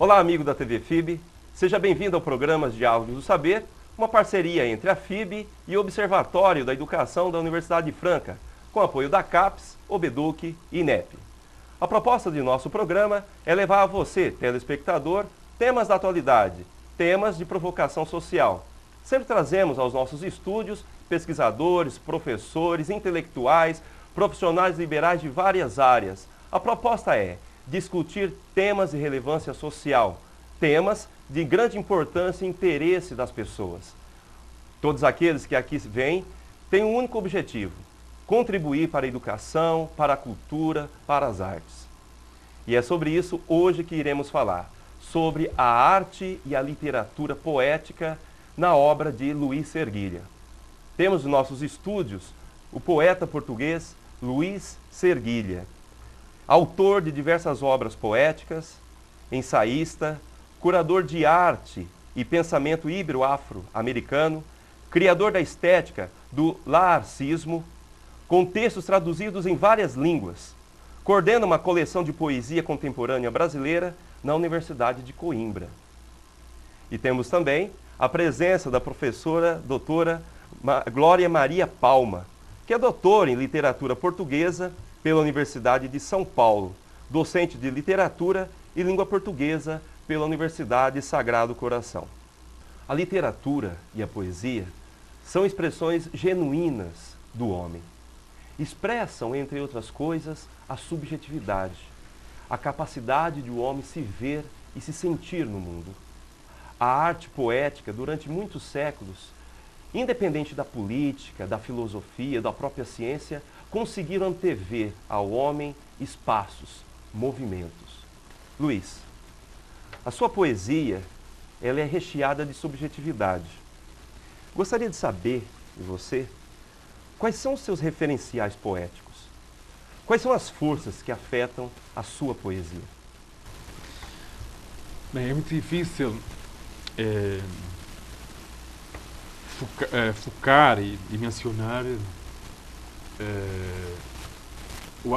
Olá, amigo da TV FIB. Seja bem-vindo ao programa Diálogos do Saber, uma parceria entre a FIB e o Observatório da Educação da Universidade de Franca, com apoio da CAPES, Obeduc e INEP. A proposta de nosso programa é levar a você, telespectador, temas da atualidade, temas de provocação social. Sempre trazemos aos nossos estúdios pesquisadores, professores, intelectuais, profissionais liberais de várias áreas. A proposta é discutir temas de relevância social, temas de grande importância e interesse das pessoas. Todos aqueles que aqui vêm têm um único objetivo: contribuir para a educação, para a cultura, para as artes. E é sobre isso hoje que iremos falar, sobre a arte e a literatura poética na obra de Luís Serguilha. Temos nos nossos estúdios o poeta português Luís Serguilha, autor de diversas obras poéticas, ensaísta, curador de arte e pensamento ibero-afro-americano, criador da estética do laarcismo, com textos traduzidos em várias línguas. Coordena uma coleção de poesia contemporânea brasileira na Universidade de Coimbra. E temos também a presença da professora doutora Glória Maria Palma, que é doutora em literatura portuguesa pela Universidade de São Paulo, docente de literatura e língua portuguesa pela Universidade Sagrado Coração. A literatura e a poesia são expressões genuínas do homem. Expressam, entre outras coisas, a subjetividade, a capacidade de o homem se ver e se sentir no mundo. A arte poética, durante muitos séculos, independente da política, da filosofia, da própria ciência, conseguiram antever ao homem espaços, movimentos. Luís, a sua poesia, ela é recheada de subjetividade. Gostaria de saber, de você, quais são os seus referenciais poéticos? Quais são as forças que afetam a sua poesia? Bem, é muito difícil focar e mencionar o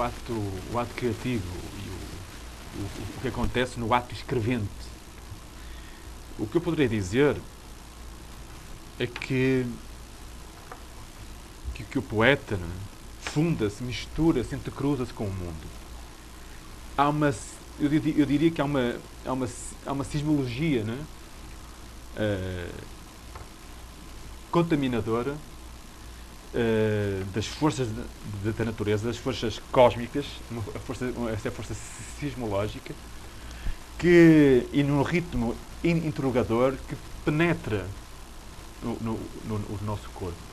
ato criativo e o que acontece no ato escrevente. O que eu poderia dizer é que o poeta, né, funda-se, mistura-se, entrecruza-se com o mundo. Eu diria que há uma sismologia, né, contaminadora das forças da natureza, das forças cósmicas, essa força sismológica, e num ritmo interrogador que penetra no nosso corpo.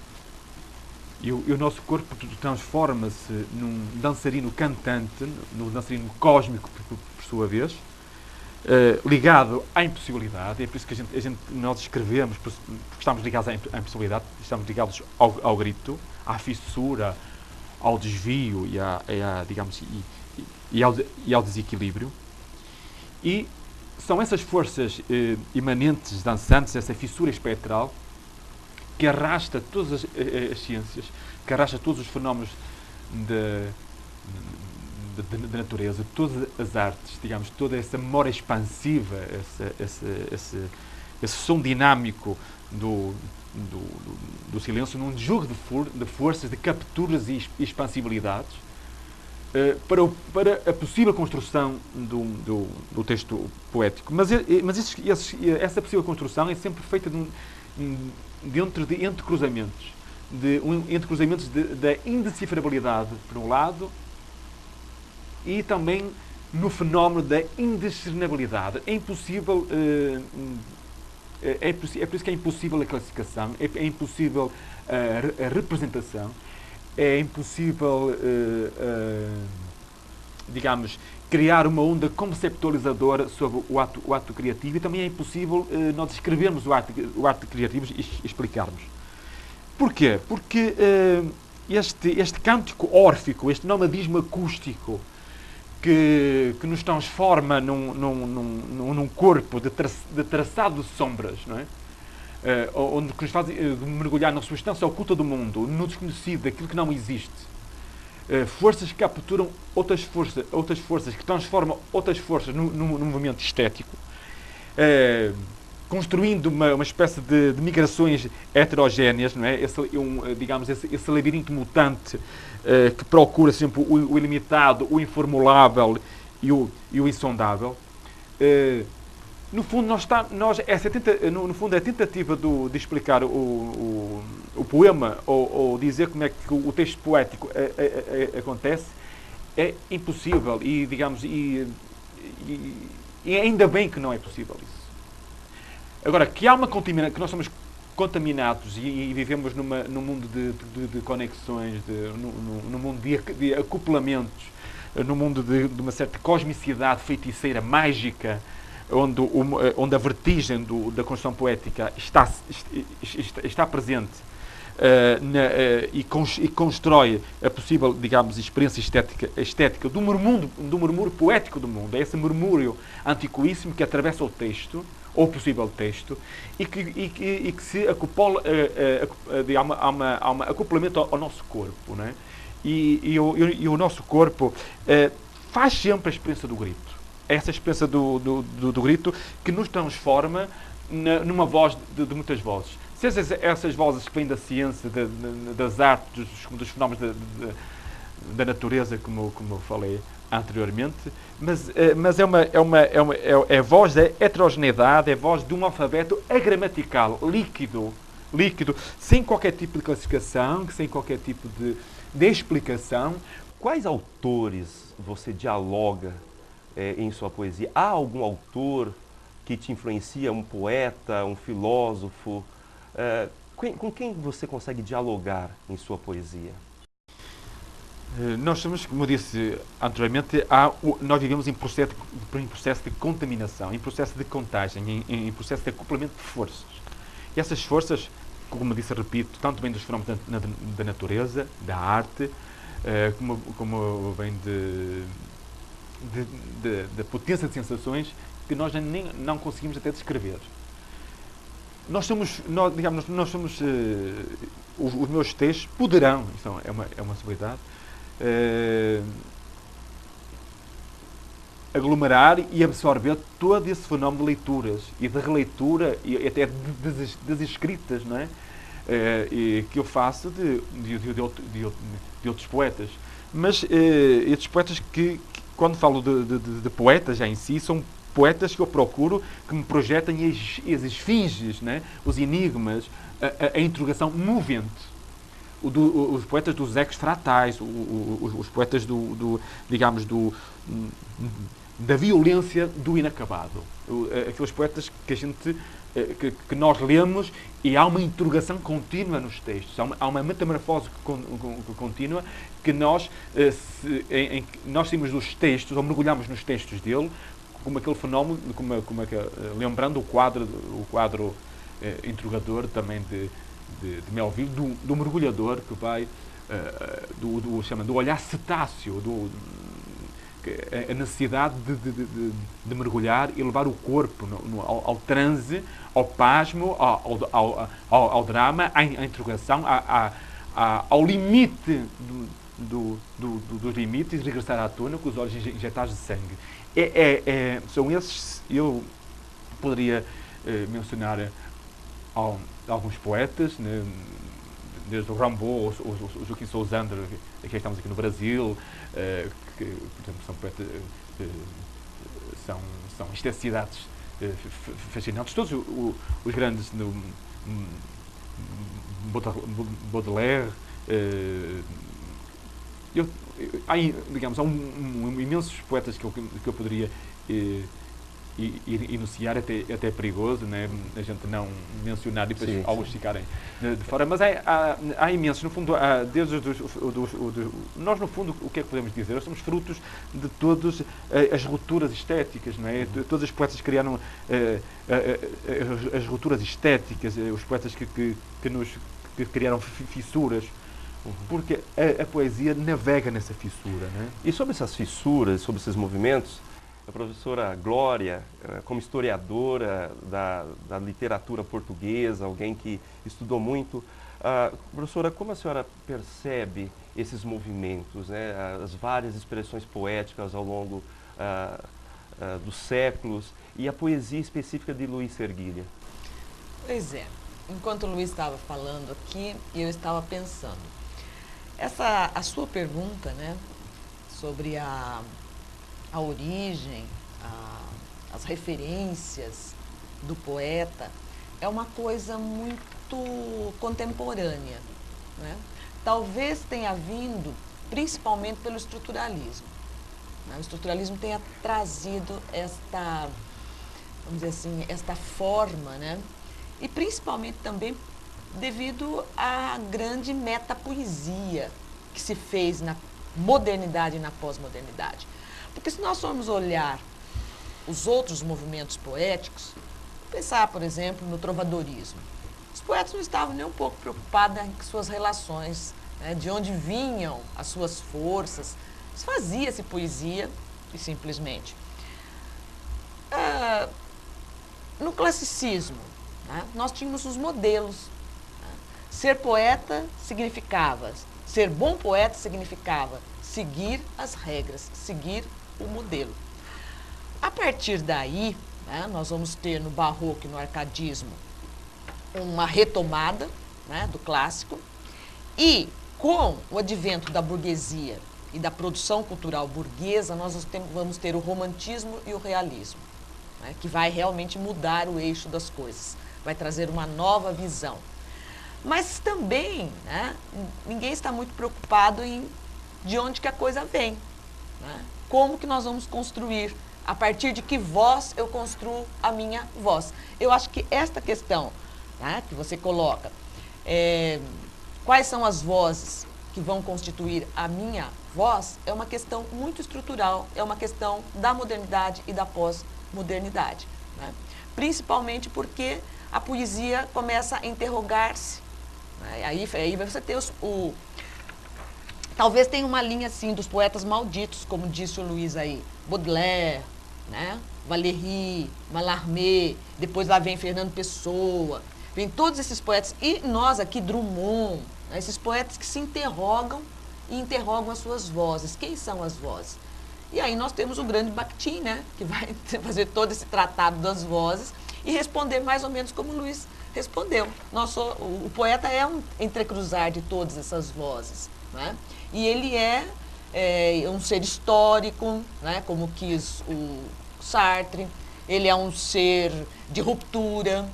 E o nosso corpo transforma-se num dançarino cantante, num dançarino cósmico, por sua vez, ligado à impossibilidade. É por isso que nós escrevemos, porque estamos ligados à impossibilidade, estamos ligados ao grito, à fissura, ao desvio e ao desequilíbrio. E são essas forças imanentes, dançantes, essa fissura espectral, que arrasta todas as ciências, que arrasta todos os fenómenos da natureza, todas as artes, digamos, toda essa memória expansiva, esse som dinâmico do silêncio, num jogo de forças, de capturas e expansibilidades, para a possível construção do texto poético. Mas essa possível construção é sempre feita dentro de entrecruzamentos, da indecifrabilidade, por um lado, e também no fenómeno da indiscernabilidade. É impossível, é por isso que é impossível a classificação, é impossível a representação, é impossível, digamos, criar uma onda conceptualizadora sobre o ato criativo, e também é impossível nós escrevermos o ato criativo e explicarmos. Porquê? Porque este cântico órfico, este nomadismo acústico, que nos transforma num corpo de traçado de sombras, não é? Onde nos faz mergulhar na substância oculta do mundo, no desconhecido, aquilo que não existe. forças que capturam outras forças, que transformam outras forças num movimento estético, construindo uma espécie de migrações heterogéneas, não é? Esse labirinto mutante que procura sempre o ilimitado, o informulável e o insondável. No fundo, no fundo, a tentativa de explicar o poema ou dizer como é que o texto poético acontece é impossível e ainda bem que não é possível isso. Agora, que nós somos contaminados e vivemos num mundo de conexões, num mundo de acoplamentos, num mundo de uma certa cosmicidade feiticeira, mágica, onde a vertigem da construção poética está presente e constrói a possível, digamos, experiência estética do murmúrio poético do mundo. É esse murmúrio antiquíssimo que atravessa o texto, ou possível texto, e que se acopla, há um acoplamento ao nosso corpo, não é? E o nosso corpo faz sempre a experiência do grito. Essa experiência do grito que nos transforma numa voz de muitas vozes. Seja essas vozes que vêm da ciência, das artes, dos fenómenos da natureza, como eu falei anteriormente, mas é a voz da heterogeneidade, é a voz de um alfabeto agramatical, líquido, sem qualquer tipo de classificação, sem qualquer tipo de explicação. Quais autores você dialoga em sua poesia? Há algum autor que te influencia, um poeta, um filósofo? Com quem você consegue dialogar em sua poesia? Nós somos, como eu disse anteriormente, nós vivemos em processo de contaminação, em processo de contagem, em processo de acoplamento de forças. E essas forças, como eu disse, repito, tanto vêm dos fenómenos da natureza, da arte, como vem da potência de sensações que nós não conseguimos até descrever. Nós somos os meus textos poderão, isso é uma possibilidade, aglomerar e absorver todo esse fenómeno de leituras e de releitura e até das escritas, não é? Que eu faço de outros poetas. Mas estes poetas que quando falo de poetas já em si, são poetas que eu procuro que me projetem as esfinges, né? Os enigmas, a interrogação movente. Os poetas dos ecos fratais, os poetas da violência do inacabado. Aqueles poetas que nós lemos e há uma interrogação contínua nos textos, há uma metamorfose contínua que nós saímos dos textos, ou mergulhamos nos textos dele, como aquele fenómeno, lembrando o quadro interrogador também de Melville, do mergulhador que vai, do olhar cetáceo, a necessidade de mergulhar e levar o corpo ao transe, ao pasmo, ao drama, à interrogação, ao limite dos limites e regressar à tona com os olhos injetados de sangue. São esses, eu poderia mencionar alguns poetas, né, desde o Rimbaud, o Joaquim Sousander, que estamos aqui no Brasil, que, por exemplo, são poetas, são extensidades fascinantes. Todos os grandes, Baudelaire, há imensos poetas que eu poderia enunciar, até é perigoso, né? A gente não mencionar e depois alguns ficarem de fora, mas há imensos, no fundo, nós no fundo o que é que podemos dizer? Nós somos frutos de todas as rupturas estéticas, não é? Todos os poetas criaram as rupturas estéticas, os poetas que criaram fissuras, porque a poesia navega nessa fissura, não é? E sobre essas fissuras, sobre esses movimentos, a professora Glória, como historiadora da literatura portuguesa, alguém que estudou muito, Professora, como a senhora percebe esses movimentos, né, as várias expressões poéticas ao longo dos séculos e a poesia específica de Luiz Serguilha? Pois é, enquanto o Luiz estava falando aqui, eu estava pensando. A sua pergunta, né, sobre a origem, as referências do poeta, é uma coisa muito contemporânea, né? Talvez tenha vindo principalmente pelo estruturalismo, né? O estruturalismo tenha trazido esta, vamos dizer assim, esta forma, né? E principalmente também devido à grande metapoesia que se fez na modernidade e na pós-modernidade. Porque se nós formos olhar os outros movimentos poéticos, pensar, por exemplo, no trovadorismo. Os poetas não estavam nem um pouco preocupados com suas relações, né, de onde vinham as suas forças. Fazia-se poesia e simplesmente. No classicismo, né, nós tínhamos os modelos. Né? Ser poeta significava, ser bom poeta significava seguir as regras, seguir o modelo. A partir daí, né, nós vamos ter no barroco e no arcadismo uma retomada, né, do clássico, e com o advento da burguesia e da produção cultural burguesa, nós vamos ter o romantismo e o realismo, né, que vai realmente mudar o eixo das coisas, vai trazer uma nova visão. Mas também, né, ninguém está muito preocupado em de onde que a coisa vem, né? Como que nós vamos construir, a partir de que voz eu construo a minha voz. Eu acho que esta questão, né, que você coloca, quais são as vozes que vão constituir a minha voz, é uma questão muito estrutural, é uma questão da modernidade e da pós-modernidade, né? Principalmente porque a poesia começa a interrogar-se, né? Aí você tem talvez tenha uma linha assim dos poetas malditos, como disse o Luiz aí, Baudelaire, né? Valéry, Mallarmé, depois lá vem Fernando Pessoa, vem todos esses poetas, e nós aqui, Drummond, né? Esses poetas que se interrogam e interrogam as suas vozes. Quem são as vozes? E aí nós temos o grande Bakhtin, né? Que vai fazer todo esse tratado das vozes e responder mais ou menos como o Luiz respondeu. O poeta é um entrecruzar de todas essas vozes, né? E ele é um ser histórico, né, como quis o Sartre, ele é um ser de ruptura,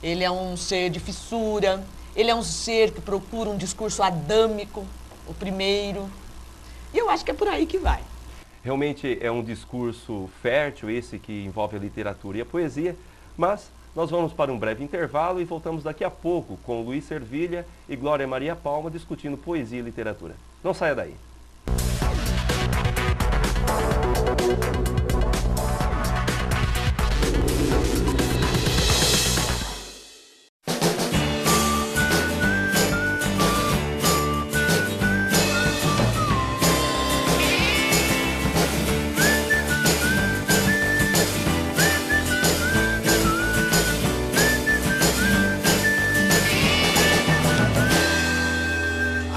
ele é um ser de fissura, ele é um ser que procura um discurso adâmico, o primeiro, e eu acho que é por aí que vai. Realmente é um discurso fértil esse que envolve a literatura e a poesia, mas nós vamos para um breve intervalo e voltamos daqui a pouco com Luiz Serguilha e Glória Maria Palma discutindo poesia e literatura. Não saia daí.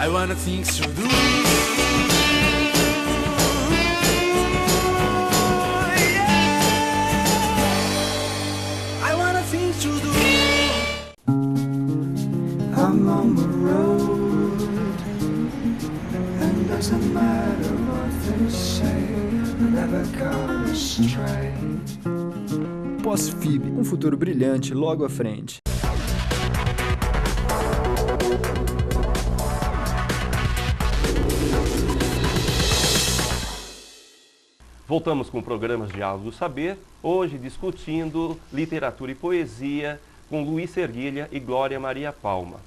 I wanna think through the I'm on the road, and doesn't matter what they say, I never go astray. Pós-FIB, um futuro brilhante logo à frente. Voltamos com programas Diálogos do Saber, hoje discutindo literatura e poesia com Luiz Serguilha e Glória Maria Palma.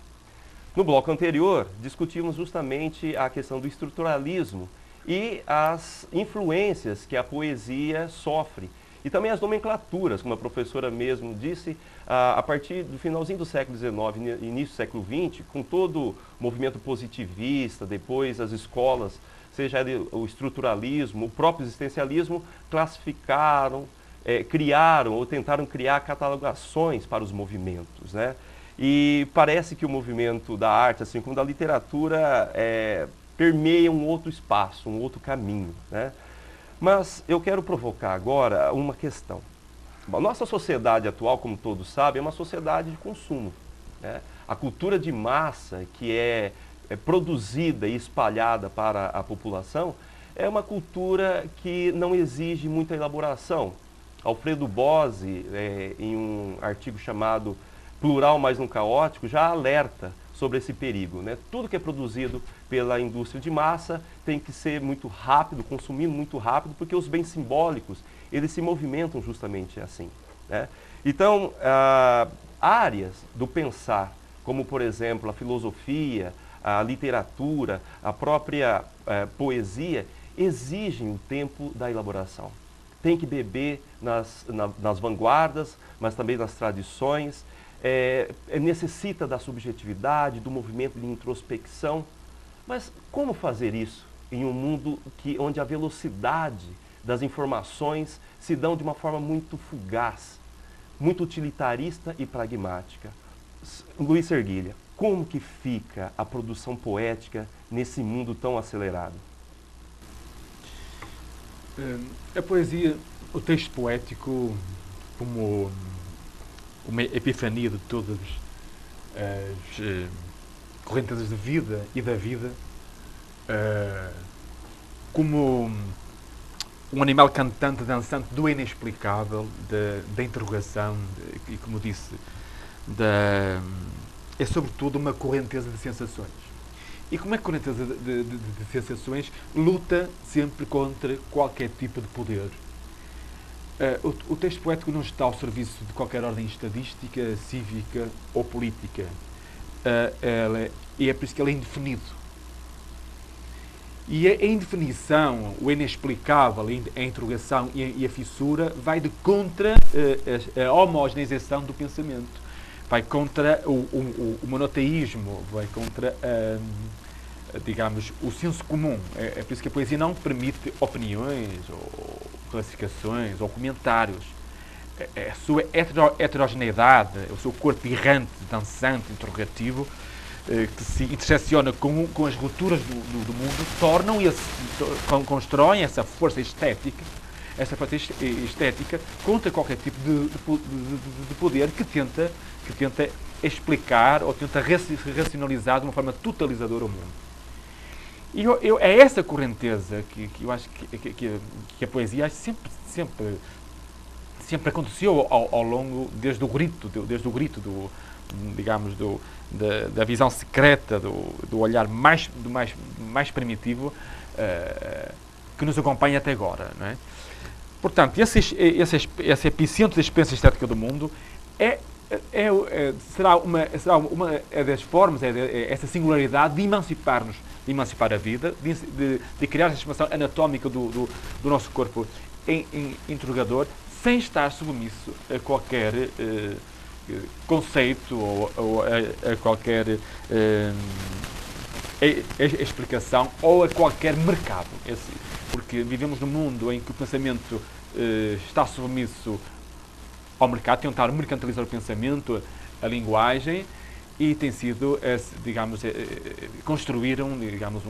No bloco anterior, discutimos justamente a questão do estruturalismo e as influências que a poesia sofre e também as nomenclaturas, como a professora mesmo disse, a partir do finalzinho do século XIX, início do século XX, com todo o movimento positivista, depois as escolas, seja o estruturalismo, o próprio existencialismo, classificaram, criaram ou tentaram criar catalogações para os movimentos, né? E parece que o movimento da arte, assim como da literatura, permeia um outro espaço, um outro caminho, né? Mas eu quero provocar agora uma questão. A nossa sociedade atual, como todos sabem, é uma sociedade de consumo, né? A cultura de massa que é produzida e espalhada para a população é uma cultura que não exige muita elaboração. Alfredo Bose, em um artigo chamado Plural, mas não caótico, já alerta sobre esse perigo, né? Tudo que é produzido pela indústria de massa tem que ser muito rápido, consumido muito rápido, porque os bens simbólicos, eles se movimentam justamente assim, né? Então, áreas do pensar, como por exemplo a filosofia, a literatura, a própria poesia, exigem o tempo da elaboração. Tem que beber nas vanguardas, mas também nas tradições. Necessita da subjetividade, do movimento de introspecção. Mas como fazer isso em um mundo onde a velocidade das informações se dão de uma forma muito fugaz, muito utilitarista e pragmática? Luiz Serguilha, como que fica a produção poética nesse mundo tão acelerado? A poesia, o texto poético, como uma epifania de todas as correntezas de vida e da vida, como um animal cantante, dançante do inexplicável, da interrogação, e como disse, é sobretudo uma correnteza de sensações. E como é que a correnteza de sensações luta sempre contra qualquer tipo de poder? O texto poético não está ao serviço de qualquer ordem estadística, cívica ou política. E é por isso que ele é indefinido. E a indefinição, o inexplicável, a interrogação e a fissura vai de contra a homogeneização do pensamento. Vai contra o monoteísmo, vai contra, digamos, o senso comum. É por isso que a poesia não permite opiniões, ou classificações, ou comentários. A sua heterogeneidade, o seu corpo errante, dançante, interrogativo, que se intersecciona com as rupturas do mundo, constroem essa força estética, contra qualquer tipo de poder que tenta explicar ou tenta racionalizar de uma forma totalizadora o mundo. E é essa correnteza que eu acho que a poesia sempre aconteceu ao longo, desde o grito digamos, da visão secreta, do olhar mais primitivo que nos acompanha até agora, não é? Portanto, esse epicentro da experiência estética do mundo será uma das formas, essa singularidade de emancipar-nos, de emancipar a vida, de criar a transformação anatómica do nosso corpo em interrogador, sem estar submisso a qualquer conceito ou a qualquer explicação ou a qualquer mercado. Porque vivemos num mundo em que o pensamento está submisso ao mercado, tentar mercantilizar o pensamento, a linguagem, e tem sido, digamos, construíram, digamos,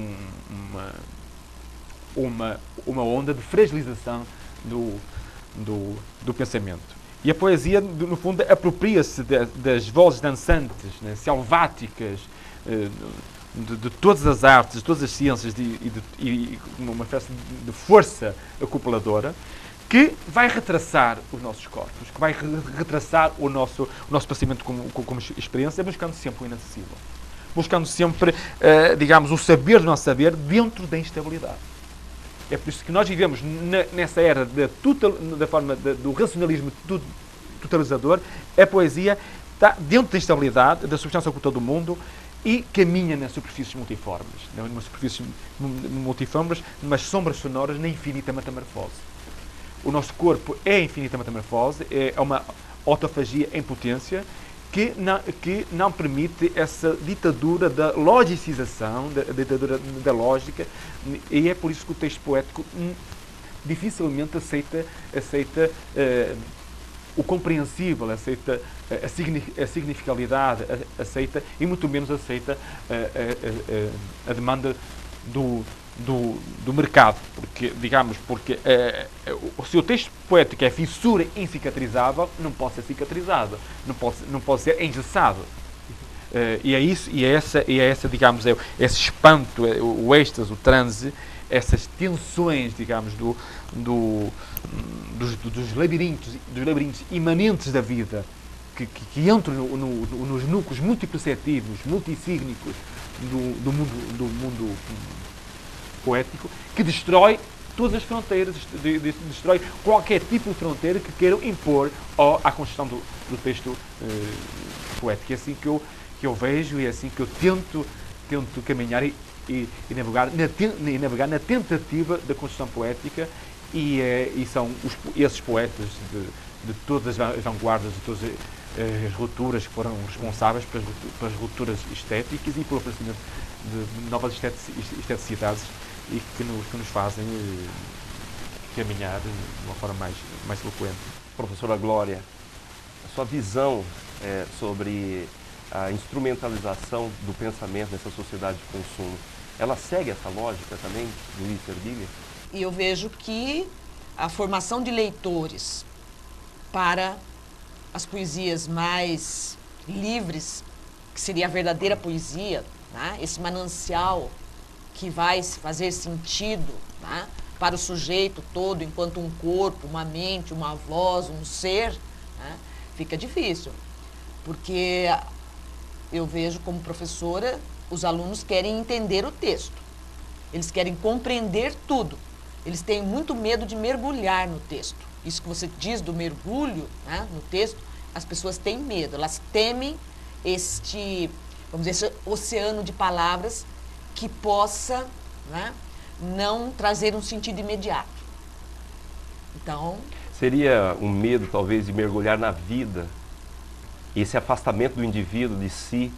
uma onda de fragilização do pensamento. E a poesia, no fundo, apropria-se das vozes dançantes, né, selváticas, de todas as artes, de todas as ciências, e uma espécie de força acoupladora, que vai retraçar os nossos corpos, que vai retraçar o nosso pensamento como experiência, buscando sempre o inacessível. Buscando sempre, digamos, o saber do nosso saber dentro da instabilidade. É por isso que nós vivemos nessa era da forma do racionalismo totalizador. A poesia está dentro da instabilidade, da substância oculta do mundo, e caminha nas superfícies multiformes. Numa superfície multiformes, numas sombras sonoras, na infinita metamorfose. O nosso corpo é infinita metamorfose, é uma autofagia em potência, que não permite essa ditadura da logicização, da ditadura da lógica, e é por isso que o texto poético dificilmente aceita o compreensível, aceita a significalidade, aceita e muito menos aceita a demanda do mercado, porque, digamos, o seu texto poético é fissura inicicatrizável, não pode ser cicatrizado, não pode ser engessado. E é isso, e é essa, digamos, esse espanto, o êxtase, o transe, essas tensões, digamos, dos labirintos imanentes da vida, que entram nos núcleos multiperceptivos, multissígnicos do mundo poético, que destrói todas as fronteiras, destrói qualquer tipo de fronteira que queiram impor à construção do texto poético. É assim que eu vejo, e é assim que eu tento caminhar e navegar na tentativa da construção poética, e são esses poetas de todas as vanguardas, de todas as rupturas que foram responsáveis pelas rupturas estéticas e pelo aparecimento de novas esteticidades, e que nos fazem caminhar de uma forma mais eloquente. Professora Glória, a sua visão sobre a instrumentalização do pensamento nessa sociedade de consumo, ela segue essa lógica também do Luiz Erguilha? E eu vejo que a formação de leitores para as poesias mais livres, que seria a verdadeira poesia, né? Esse manancial que vai fazer sentido, né, para o sujeito todo, enquanto um corpo, uma mente, uma voz, um ser, né, fica difícil. Porque eu vejo como professora, os alunos querem entender o texto. Eles querem compreender tudo. Eles têm muito medo de mergulhar no texto. Isso que você diz do mergulho, né, no texto, as pessoas têm medo. Elas temem vamos dizer, esse oceano de palavras que possa, né, não trazer um sentido imediato. Então... Seria um medo, talvez, de mergulhar na vida, esse afastamento do indivíduo de si,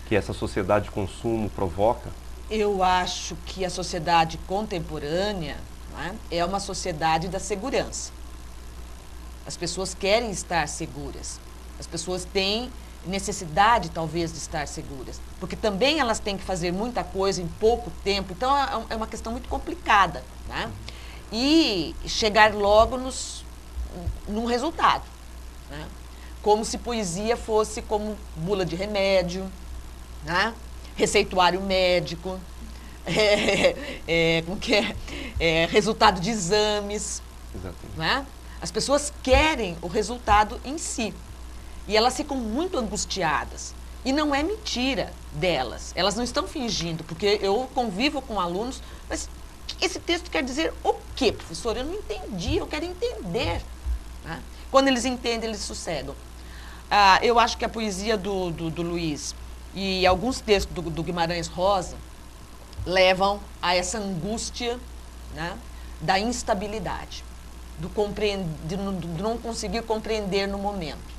que essa sociedade de consumo provoca? Eu acho que a sociedade contemporânea, né, é uma sociedade da segurança. As pessoas querem estar seguras. As pessoas têm necessidade, talvez, de estar seguras. Porque também elas têm que fazer muita coisa em pouco tempo. Então, é uma questão muito complicada, né? E chegar logo num resultado, né? Como se poesia fosse como bula de remédio, né? Receituário médico, resultado de exames. Exatamente. Né? As pessoas querem o resultado em si. E elas ficam muito angustiadas. E não é mentira delas. Elas não estão fingindo, porque eu convivo com alunos, mas esse texto quer dizer o quê, professor? Eu não entendi, eu quero entender. Né? Quando eles entendem, eles sossegam. Eu acho que a poesia do Luiz e alguns textos do Guimarães Rosa levam a essa angústia, né, da instabilidade, de não conseguir compreender no momento.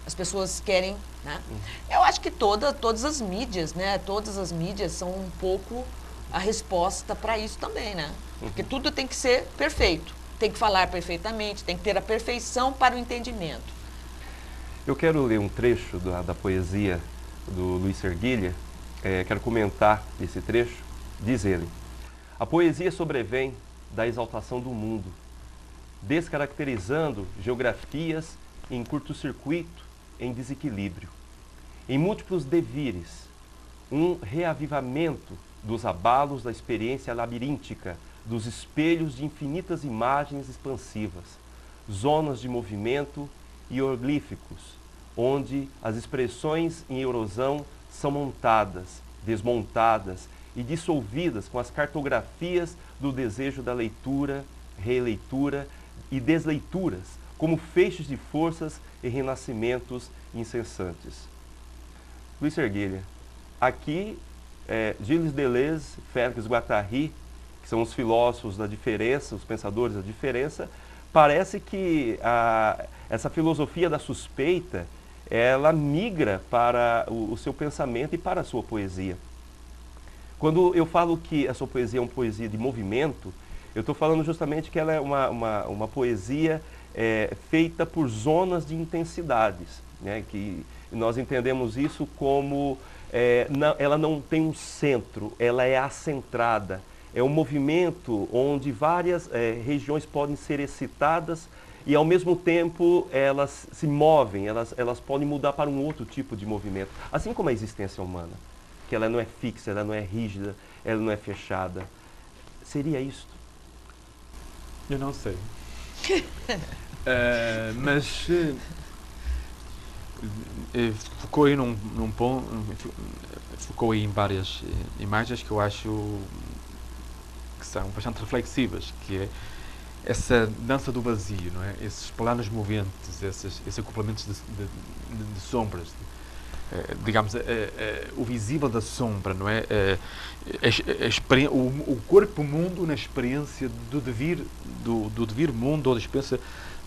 As pessoas querem, né? Eu acho que todas as mídias, né? Todas as mídias são um pouco a resposta para isso também, né? Porque tudo tem que ser perfeito, tem que falar perfeitamente, tem que ter a perfeição para o entendimento. Eu quero ler um trecho da poesia do Luiz Erguilha, quero comentar esse trecho. Diz ele: a poesia sobrevém da exaltação do mundo, descaracterizando geografias em curto-circuito, em desequilíbrio, em múltiplos devires, um reavivamento dos abalos da experiência labiríntica, dos espelhos de infinitas imagens expansivas, zonas de movimento hieroglíficos, onde as expressões em erosão são montadas, desmontadas e dissolvidas com as cartografias do desejo da leitura, releitura e desleituras, como feixes de forças e renascimentos incessantes. Luiz Erguilha, aqui Gilles Deleuze, Félix Guattari, que são os filósofos da diferença, os pensadores da diferença, parece que essa filosofia da suspeita, ela migra para o seu pensamento e para a sua poesia. Quando eu falo que a sua poesia é uma poesia de movimento, eu estou falando justamente que ela é uma poesia feita por zonas de intensidades, né? Que nós entendemos isso como ela não tem um centro, ela é acentrada. É um movimento onde várias regiões podem ser excitadas e, ao mesmo tempo, elas se movem, elas podem mudar para um outro tipo de movimento. Assim como a existência humana, que ela não é fixa, ela não é rígida, ela não é fechada. Seria isto? Eu não sei. Mas focou aí num ponto, focou aí em várias imagens que eu acho que são bastante reflexivas, que é essa dança do vazio, não é? Esses planos moventes, esses acoplamentos de sombras, digamos, o visível da sombra, não é? O corpo-mundo na experiência do devir mundo, ou da experiência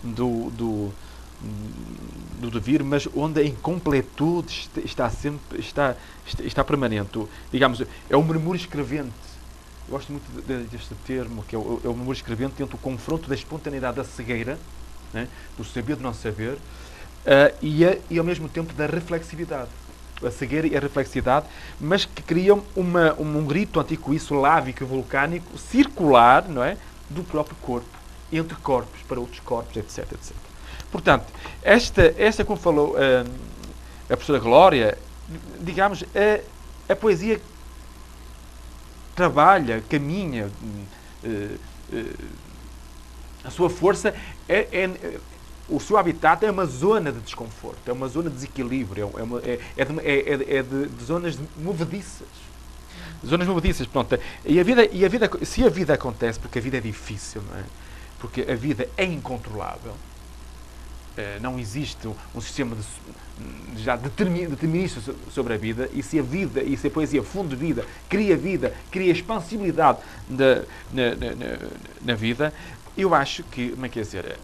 do devir, mas onde a incompletude está permanente. Digamos, é um murmúrio escrevente. Eu gosto muito deste termo, que é o murmúrio escrevente, entre o confronto da espontaneidade da cegueira, né, do saber de não saber, e ao mesmo tempo da reflexividade. A cegueira e a reflexividade, mas que criam um grito antico-isso lávico e vulcânico circular, não é, do próprio corpo, entre corpos, para outros corpos, etc, etc. Portanto, esta como falou a professora Glória, digamos, a poesia trabalha, caminha, a sua força o seu habitat é uma zona de desconforto, é uma zona de desequilíbrio, é de zonas movediças. Zonas movediças, pronto. Se a vida acontece, porque a vida é difícil, não é? Porque a vida é incontrolável, não existe um sistema já determinista sobre a vida, e se a poesia funde vida, cria expansibilidade na vida, eu acho que, como é que é dizer,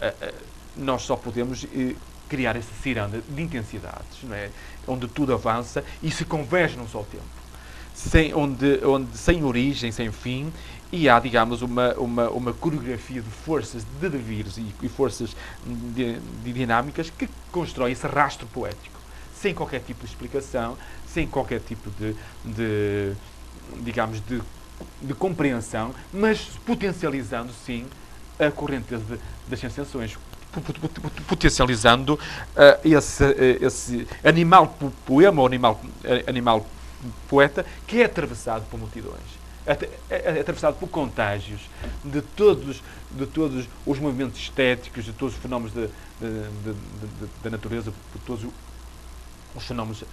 nós só podemos criar essa ciranda de intensidades, não é? Onde tudo avança e se converge num só tempo, onde sem origem, sem fim, e há, digamos, uma coreografia de forças de devires e forças de dinâmicas que constrói esse rastro poético, sem qualquer tipo de explicação, sem qualquer tipo de compreensão, mas potencializando, sim, a correnteza das sensações, potencializando esse animal poema ou animal poeta que é atravessado por multidões, é atravessado por contágios de todos os movimentos estéticos, de todos os fenómenos da natureza, por todos os fenómenos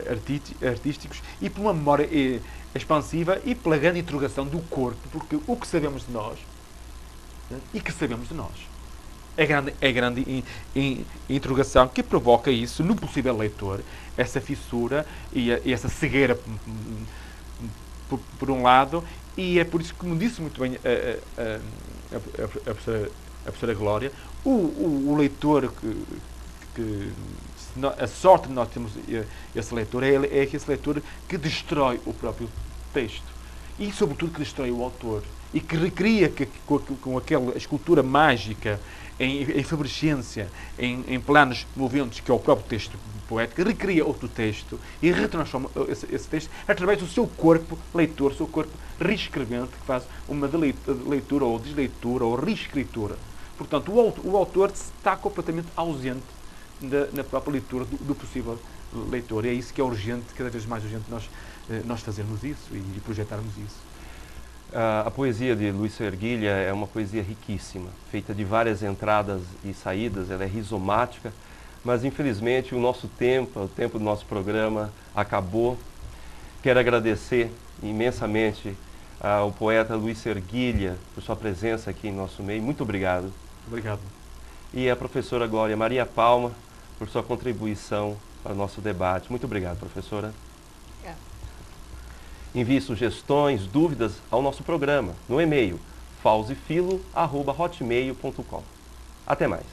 artísticos, e por uma memória expansiva e pela grande interrogação do corpo, porque o que sabemos de nós e que sabemos de nós é grande interrogação que provoca isso no possível leitor, essa fissura e essa cegueira por um lado, e é por isso que, como disse muito bem a professora Glória, o leitor a sorte de nós termos esse leitor é esse leitor que destrói o próprio texto e, sobretudo, que destrói o autor e que recria com aquela escultura mágica em efervescência, em planos moventes, que é o próprio texto poético, recria outro texto e retransforma esse texto através do seu corpo leitor, seu corpo reescrevente, que faz uma leitura ou desleitura ou reescritura. Portanto, o autor está completamente ausente na própria leitura do possível leitor. E é isso que é urgente, cada vez mais urgente, nós fazermos isso e projetarmos isso. A poesia de Luís Erguilha é uma poesia riquíssima, feita de várias entradas e saídas, ela é rizomática, mas infelizmente o tempo do nosso programa acabou. Quero agradecer imensamente ao poeta Luís Erguilha por sua presença aqui em nosso meio. Muito obrigado. Obrigado. E a professora Glória Maria Palma por sua contribuição para o nosso debate. Muito obrigado, professora. Envie sugestões, dúvidas ao nosso programa no e-mail fausefilo@hotmail.com. Até mais.